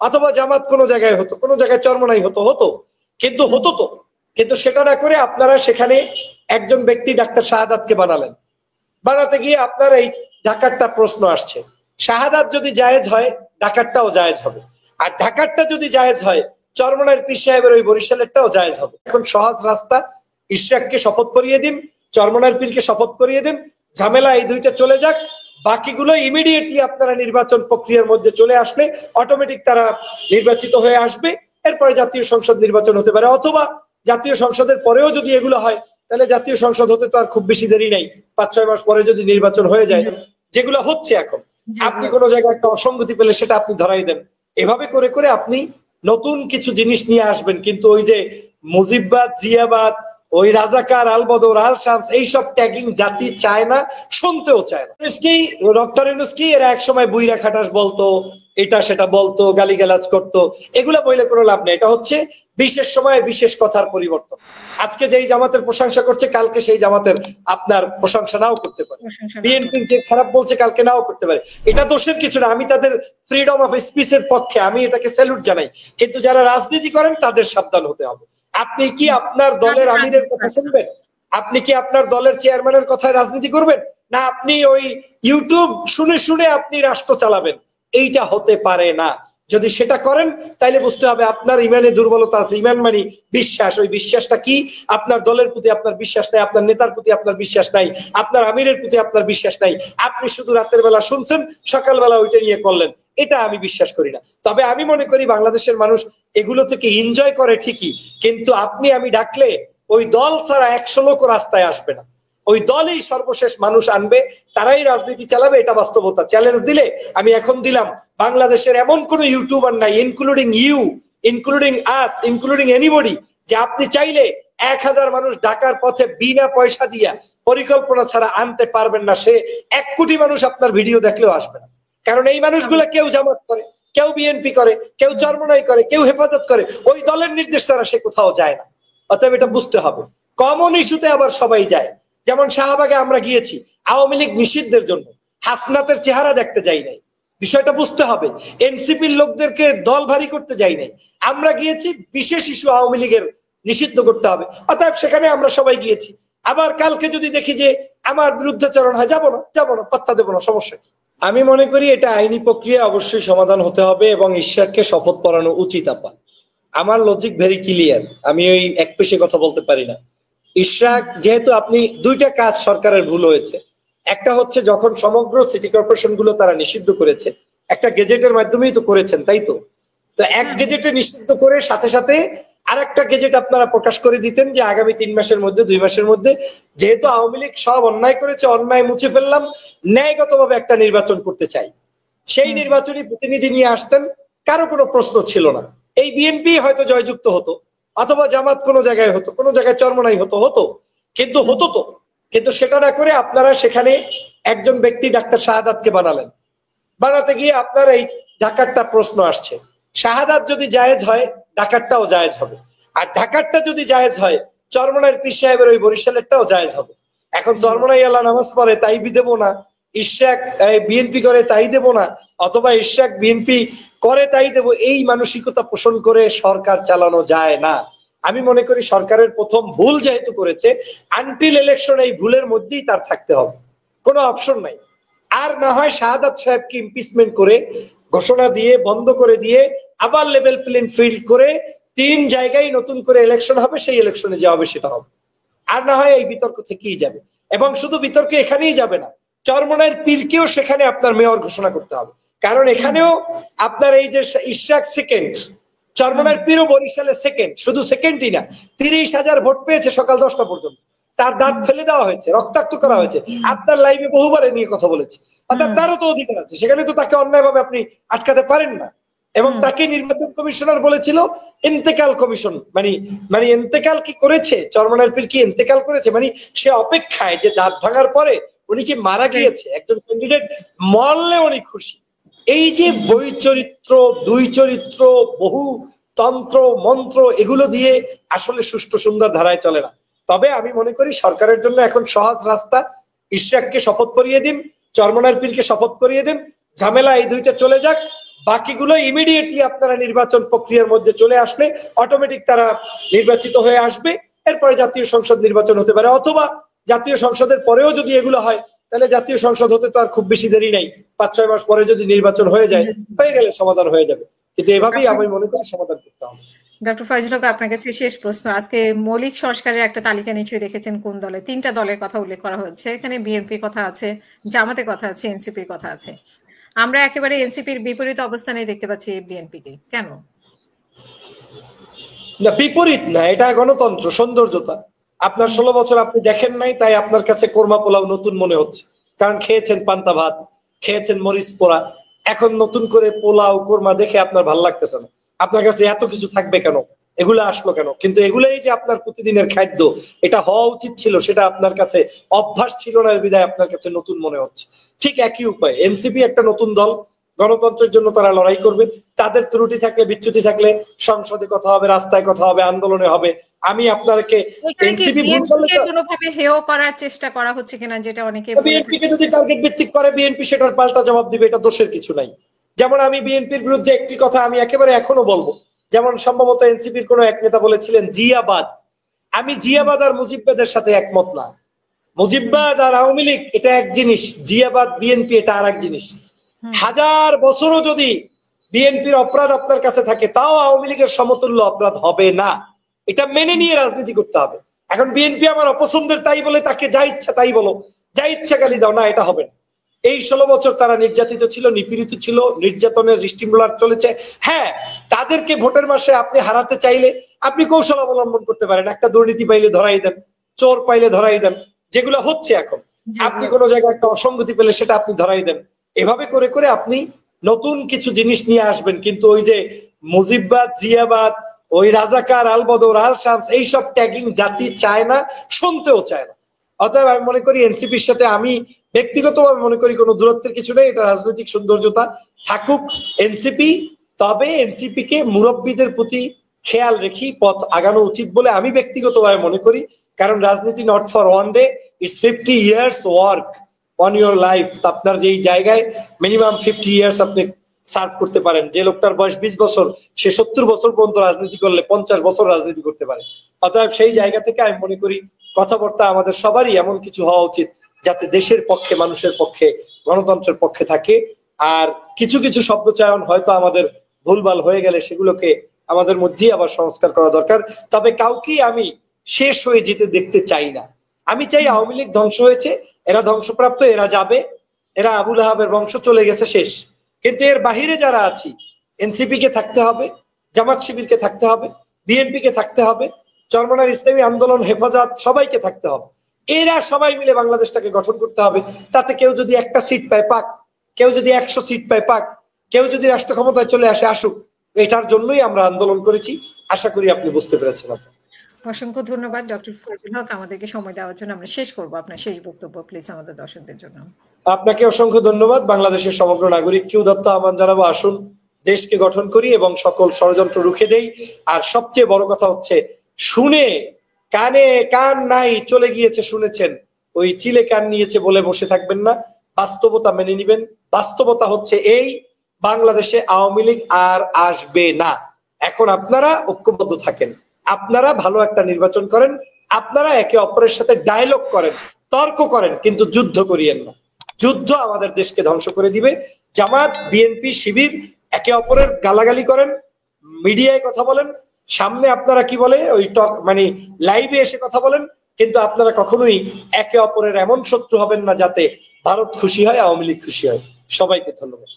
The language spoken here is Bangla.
অথবা জামাত কোনো জায়গায় হতো, কোনো জায়গায় চরমনাই হতো কিন্তু সেটা না করে আপনারা সেখানে একজন ব্যক্তি ডাক্তার শাহাদাতকে বানাতে গিয়ে আপনার এই ঢাকারটা প্রশ্ন আসছে। শাহাদাত যদি জায়েজ হয় ঢাকারটাও জায়েজ হবে, আর ঢাকারটা যদি জায়েজ হয় চরমনাইয়ের পীর সাহেবের ওই বরিশালেরটাও জায়েজ হবে। এখন সহজ রাস্তা, ইশরাককে শপথ করিয়ে দিন, চরমনাইয়ের পীরকে শপথ করিয়ে দিন, ঝামেলা এই দুইটা চলে যাক। বাকিগুলো ইমিডিয়েটলি আপনারা নির্বাচন প্রক্রিয়ার মধ্যে চলে আসলে অটোমেটিক তারা নির্বাচিত হয়ে আসবে। এরপরে জাতীয় সংসদ নির্বাচন হতে পারে, অথবা জাতীয় সংসদের পরেও যদি এগুলো হয় তাহলে জাতীয় সংসদ হতে তো আর খুব বেশি দেরি নাই, 5-6 মাস পরে যদি নির্বাচন হয়ে যায়, যেগুলো হচ্ছে এখন। আপনি কোনো জায়গায় একটা অসঙ্গতি পেলে সেটা আপনি ধরাই দেন। এভাবে করে করে আপনি নতুন কিছু জিনিস নিয়ে আসবেন। কিন্তু ওই যে মুজিববাদ, জিয়াবাদ, ওই রাজাকার, আল বদর, আল শামস, এইসব ট্যাগিং জাতি চায় না, শুনতেও চায় না। ডক্টর ইউনূসকে এরা একসময় বুইরা খাটাস বলতো, এটা সেটা বলতো, গালিগালাজ করতো, এগুলা বইলে কোনো লাভ নেই। এটা হচ্ছে বিশেষ সময়ে বিশেষ কথার পরিবর্তন। আজকে যেই জামাতের প্রশংসা করছে কালকে সেই জামাতের আপনার প্রশংসা নাও করতে পারে, বিএনপির যে খারাপ বলছে কালকে নাও করতে পারে। এটা দোষের কিছু না, আমি তাদের ফ্রিডম অফ স্পিচের পক্ষে, আমি এটাকে স্যালুট জানাই। কিন্তু যারা রাজনীতি করেন তাদের সাবধান হতে হবে। আপনি কি আপনার দলের আমিরের কথা শুনবেন? আপনি কি আপনার দলের চেয়ারম্যানের কথায় রাজনীতি করবেন? না আপনি ওই ইউটিউব শুনে শুনে আপনি রাষ্ট্র চালাবেন? এইটা হতে পারে না। যদি সেটা করেন তাহলে বুঝতে হবে আপনার ইমানে দুর্বলতা আছে। ইমান মানে বিশ্বাস, ওই বিশ্বাসটা কি? আপনার দলের প্রতি আপনার বিশ্বাস নাই, আপনার নেতার প্রতি আপনার বিশ্বাস নাই, আপনার আমিরের প্রতি আপনার বিশ্বাস নাই। আপনি শুধু রাতের বেলা শুনছেন, সকালবেলা ওইটা নিয়ে করলেন। এটা আমি বিশ্বাস করি না। তবে আমি মনে করি বাংলাদেশের মানুষ এগুলো থেকে এনজয় করে ঠিকই, কিন্তু আপনি আমি ডাকলে ওই দল ছাড়া 100 লোক রাস্তায় আসবে না। ওই দলই সর্বশেষ মানুষ আনবে, তারাই রাজনীতি চালাবে, এটা বাস্তবতা। চ্যালেঞ্জ দিলে আমি এখন দিলাম, বাংলাদেশের এমন কোন ইউটিউবার নাই, including you, including us, including anybody, যে আপনি চাইলে 1000 মানুষ ঢাকার পথে বিনা পয়সা দিয়া পরিকল্পনা ছাড়া আনতে পারবেন না। সে 1 কোটি মানুষ আপনার ভিডিও দেখলেও আসবে না। কারণ এই মানুষগুলো কেউ জামাত করে, কেউ বিএনপি করে, কেউ চরমনাই করে, কেউ হেফাজত করে। ওই দলের নির্দেশ ছাড়া সে কোথাও যায় না। অতএব এটা বুঝতে হবে। কমন ইস্যুতে আবার সবাই যায়। যেমন শাহবাগে আমরা গিয়েছি আওয়ামী লীগ নিষিদ্ধের জন্য, হাসনাতের চেহারা দেখতে যাই নাই। বিষয়টা বুঝতে হবে। এনসিপির লোকদেরকে দল ভারী করতে যাই নাই, আমরা গিয়েছি বিশেষ ইস্যু আওয়ামী লীগের নিষিদ্ধ করতে হবে। অতএব সেখানে আমরা সবাই গিয়েছি। আবার কালকে যদি দেখি যে আমার বিরুদ্ধাচরণ হয়, যাবো না, পাত্তা দেবো না, সমস্যা কি? আমি মনে করি এটা আইনি প্রক্রিয়া অবশ্যই সমাধান হতে হবে এবং ইশরাককে শপথ পড়ানো উচিত। আপা, আমার লজিক ভেরি ক্লিয়ার, আমি ওই এক পেশে কথা বলতে পারি না। ইশরাক, যেহেতু আপনি দুইটা কাজ সরকারের ভুল হয়েছে। একটা হচ্ছে যখন সমগ্র সিটি কর্পোরেশন গুলো তারা নিষিদ্ধ করেছে, একটা গেজেটের মাধ্যমেই তো করেছেন, তাই তো? তো এক গেজেটে নিষিদ্ধ করে সাথে সাথে আরেকটা গেজেট আপনারা প্রকাশ করে দিতেন যে আগামী 3 মাসের মধ্যে, 2 মাসের মধ্যে, যেহেতু আওয়ামী লীগ সব অন্যায় করেছে, অন্যায় মুছে ফেললাম, ন্যায়গতভাবে একটা নির্বাচন করতে চাই, সেই নির্বাচনী প্রতিনিধি নিয়ে আসতেন, কারো কোনো প্রশ্ন ছিল না। এই বিএনপি হয়তো জয়যুক্ত হতো, অথবা জামাত কোনো জায়গায় হতো, কোনো জায়গায় চরমনাই হতো কিন্তু সেটা না করে আপনারা সেখানে একজন ব্যক্তি ডাক্তার শাহাদাতকে বানাতে গিয়ে আপনার এই ঢাকারটা প্রশ্ন আসছে। শাহাদাত যদি জায়েজ হয় ঢাকারটাও জায়েজ হবে, আর ঢাকারটা যদি জায়েজ হয় চরমনাইয়ের পীর সাহেবের ওই বরিশালেরটাও জায়েজ হবে। এখন চরমনাই আল্লাহ নামাজ পড়ে তাই দেবো না, ইশরাক বিএনপি করে তাই দেবো না, অথবা ইশরাক বিএনপি করে তাই দেবো, এই মানসিকতা পোষণ করে সরকার চালানো যায় না। আমি মনে করি সরকারের প্রথম ভুল যেহেতু করেছে, আনটিল ইলেকশন এই ভুলের মধ্যেই তার থাকতে হবে, কোনো অপশন নাই। আর না হয় শাহাদাত সাহেবকে ইমপিচমেন্ট করে ঘোষণা দিয়ে বন্ধ করে দিয়ে আবার লেভেল প্লেইং ফিল্ড করে 3 জায়গায় নতুন করে ইলেকশন হবে, সেই ইলেকশনে যা হবে সেটা হবে। আর না হয় এই বিতর্ক থেকেই যাবে, এবং শুধু বিতর্ক এখানেই যাবে না, চরমনাইয়ের পীরকেও সেখানে আপনার মেয়র ঘোষণা করতে হবে। কারণ এখানেও আপনার এই যে ইশরাক সেকেন্ড, চরমনাইয়ের পীরও বরিশালে সেকেন্ড, শুধু সেকেন্ডই না, 30,000 ভোট পেয়েছে সকাল 10টা পর্যন্ত, তার দাঁত ফেলে দেওয়া হয়েছে, রক্তাক্ত করা হয়েছে। আপনার লাইভে বহুবার নিয়ে কথা বলেছি। অর্থাৎ তারও তো অধিকার আছে, সেখানে তো তাকে অন্যায়ভাবে আপনি আটকাতে পারেন না। এবং তাকে নির্বাচন কমিশনার বলেছিল ইন্তেকাল কমিশন, মানে ইন্তেকাল কি করেছে, চরমনাইয়ের পীর কি ইন্তেকাল করেছে, মানে সে অপেক্ষায় যে দাঁত ভাঙার পরে উনি কি মারা গিয়েছে, একজন ক্যান্ডিডেট মরলে উনি খুশি। এই যে বৈচরিত্র, দুই চরিত্র, বহু তন্ত্র মন্ত্র, এগুলো দিয়ে আসলে সুষ্ঠু সুন্দর ধারায় চলে না। তবে আমি মনে করি সরকারের জন্য এখন সহজ রাস্তা, ইশরাককে শপথ করিয়ে দিন, চরমনাইয়ের পীরকে শপথ করিয়ে দিন, ঝামেলা এই দুইটা চলে যাক। বাকিগুলো ইমিডিয়েটলি আপনারা নির্বাচন প্রক্রিয়ার মধ্যে চলে আসলে অটোমেটিক তারা নির্বাচিত হয়ে আসবে। এরপরে জাতীয় সংসদ নির্বাচন হতে পারে, অথবা জাতীয় সংসদের পরেও যদি এগুলো হয় তাহলে জাতীয় সংসদ হতে তো আর খুব বেশি দেরি নাই, 5-6 মাস পরে যদি নির্বাচন হয়ে যায়, হয়ে গেলে সমাধান হয়ে যাবে। কিন্তু এভাবেই আমি মনে করি সমাধান করতে হবে। ডক্টর ফয়জুল হক, আপনার কাছে শেষ প্রশ্ন। আজকে মৌলিক সংস্কারের একটা তালিকা নিশ্চয়ই দেখেছেন, কোন দলে 3টা দলের কথা উল্লেখ করা হচ্ছে। এখানে বিএনপির কথা আছে, জামাতের কথা আছে, এনসিপির কথা আছে। আমরা একেবারে এনসিপির বিপরীত অবস্থানে দেখতে পাচ্ছি বিএনপিকে, কেন? না, বিপরীত না, এটা গণতন্ত্র, সৌন্দর্যতা। আপনার 16 বছর আপনি দেখেন নাই, তাই আপনার কাছে কোরমা পোলাও নতুন মনে হচ্ছে, কারণ খেয়েছেন পান্তা ভাত, খেয়েছেন মরিচ পোড়া। এখন নতুন করে পোলাও কোরমা দেখে আপনার ভালো লাগতেছে না। আপনার কাছে এত কিছু থাকবে কেন, এগুলো আসলো কেন? কিন্তু এগুলাই যে আপনার প্রতিদিনের খাদ্য, এটা হওয়া উচিত ছিল, সেটা আপনার কাছে অভ্যাস ছিল না, বিধায় আপনার কাছে নতুন মনে হচ্ছে। ঠিক একই উপায় এনসিপি একটা নতুন দল, গণতন্ত্রের জন্য তারা লড়াই করবে। তাদের ত্রুটি থাকলে, বিচ্যুতি থাকলে সংসদে কথা হবে, রাস্তায় কথা হবে, আন্দোলনে হবে। আমি আপনাকে এনসিপি ভুল করলে কোনোভাবে হেয় করার চেষ্টা করা হচ্ছে কিনা, যেটা অনেকে বিএনপি কে যদি টার্গেট ভিত্তিক করে, বিএনপি সেটার পাল্টা জবাব দিবে, এটা দোষের কিছু নাই। যেমন আমি বিএনপির বিরুদ্ধে একটি কথা আমি একেবারে এখনো বলবো, যেমন সম্ভবত এনসিপির কোন এক নেতা বলেছিলেন জিয়াবাদ। আমি জিয়াবাদ আর মুজিববাদের সাথে একমত না। মুজিববাদ আর আওয়ামী লীগ এটা এক জিনিস, জিয়াবাদ বিএনপি এটা আর এক জিনিস। 1000 বছরও যদি বিএনপির অপরাধ আপনার কাছে থাকে, তাও আওয়ামী লীগের সমতুল্য অপরাধ হবে না। এটা মেনে নিয়ে রাজনীতি করতে হবে। এখন বিএনপি আমার অপছন্দের তাই বলে তাকে যা ইচ্ছা তাই বলো, যা ইচ্ছা গালি দাও, না, এটা হবে না। এই 16 বছর তারা নির্যাতিত ছিল, নিপীড়িত ছিল, নির্যাতনের স্টিমুলার চলেছে। হ্যাঁ, তাদেরকে ভোটের মাসে আপনি হারাতে চাইলে আপনি কৌশল অবলম্বন করতে পারেন। একটা দুর্নীতি পাইলে ধরাই দেন, চোর পাইলে ধরাই দেন, যেগুলো হচ্ছে এখন। আপনি কোনো জায়গায় একটা অসঙ্গতি পেলে সেটা আপনি ধরাই দেন। এভাবে করে করে আপনি নতুন কিছু জিনিস নিয়ে আসবেন। কিন্তু ওই যে মুজিববাদ, জিয়াবাদ, ওই রাজাকার, আলবদর, আল শামস, এইসব ট্যাগিং জাতি চায় না, শুনতেও চায় না। অতএব আমি মনে করি এনসিপির সাথে আমি ব্যক্তিগতভাবে মনে করি কোনো দূরত্বের কিছু নেই, এটা রাজনৈতিক সৌন্দর্যতা থাকুক এনসিপি। তবে এনসিপি কে মুরব্বীদের প্রতি খেয়াল রেখে পথ আগানো উচিত বলে আমি ব্যক্তিগতভাবে মনে করি। কারণ রাজনীতি not for one day, it's 50 years work on your life. আপনার যেই জায়গায় মিনিমাম 50 ইয়ার্স আপনি সার্ভ করতে পারেন। যে লোকটার বয়স 20 বছর, সে 70 বছর পর্যন্ত রাজনীতি করলে 50 বছর রাজনীতি করতে পারে। অতএব সেই জায়গা থেকে আমি মনে করি কথাবার্তা আমাদের সবারই এমন কিছু হওয়া উচিত যাতে দেশের পক্ষে, মানুষের পক্ষে, গণতন্ত্রের পক্ষে থাকে। আর কিছু কিছু শব্দ চয়ন হয়তো আমাদের ভুলভাল হয়ে গেলে সেগুলোকে আমাদের মধ্যেই আবার সংস্কার করা দরকার। তবে কাউকেই আমি শেষ হয়ে যেতে দেখতে চাই না। আমি চাই আওয়ামী লীগ ধ্বংস হয়েছে, এরা ধ্বংসপ্রাপ্ত, এরা যাবে, এরা আবুল আহাবের বংশ চলে গেছে, শেষ। কিন্তু এর বাহিরে যারা আছি, এনসিপি কে থাকতে হবে, জামাত শিবিরকে থাকতে হবে, বিএনপি কে থাকতে হবে, চরমনার ইসলামী আন্দোলন, হেফাজত, সবাইকে থাকতে হবে। এরা সবাই মিলে বাংলাদেশটাকে গঠন করতে হবে। তাতে কেউ যদি একটা সিট পায় পাক, কেউ যদি 100 সিট পায় পাক, কেউ যদি রাষ্ট্র ক্ষমতায় চলে আসে আসুক। এটার জন্যই আমরা আন্দোলন করেছি। আশা করি আপনি বুঝতে পেরেছেন। অসংখ্য ধন্যবাদ ডক্টর ফয়জুল হক, আমাদেরকে সময় দেওয়ার জন্য। আমরা শেষ করবো, আপনার শেষ বক্তব্য প্লিজ আমাদের দর্শকদের জন্য। আপনাকে অসংখ্য ধন্যবাদ। বাংলাদেশের সমগ্র নাগরিককে উদাত্ত আহ্বান জানাবো, আসুন দেশকে গঠন করি এবং সকল ষড়যন্ত্র রুখে দেই। আর সবচেয়ে বড় কথা হচ্ছে, শুনে কানে কান নাই চলে গিয়েছে শুনেছেন, ওই চিলে কান নিয়েছে বলে বসে থাকবেন না, বাস্তবতা মেনে নিবেন। বাস্তবতা হচ্ছে এই, বাংলাদেশে আওয়ামী লীগ আর আসবে না। এখন আপনারা ঐক্যবদ্ধ থাকেন, আপনারা ভালো একটা নির্বাচন করেন, আপনারা একে অপরের সাথে ডায়লগ করেন, তর্ক করেন, কিন্তু যুদ্ধ করিয়েন না। যুদ্ধ আমাদের দেশকে ধ্বংস করে দিবে। জামাত, বিএনপি, শিবির একে অপরের গালাগালি করেন, মিডিয়ায় কথা বলেন, সামনে আপনারা কি বলে ওই টক মানে লাইভে এসে কথা বলেন, কিন্তু আপনারা কখনোই একে অপরের এমন শত্রু হবেন না যাতে ভারত খুশি হয়, আওয়ামী লীগ খুশি হয়। সবাইকে ধন্যবাদ।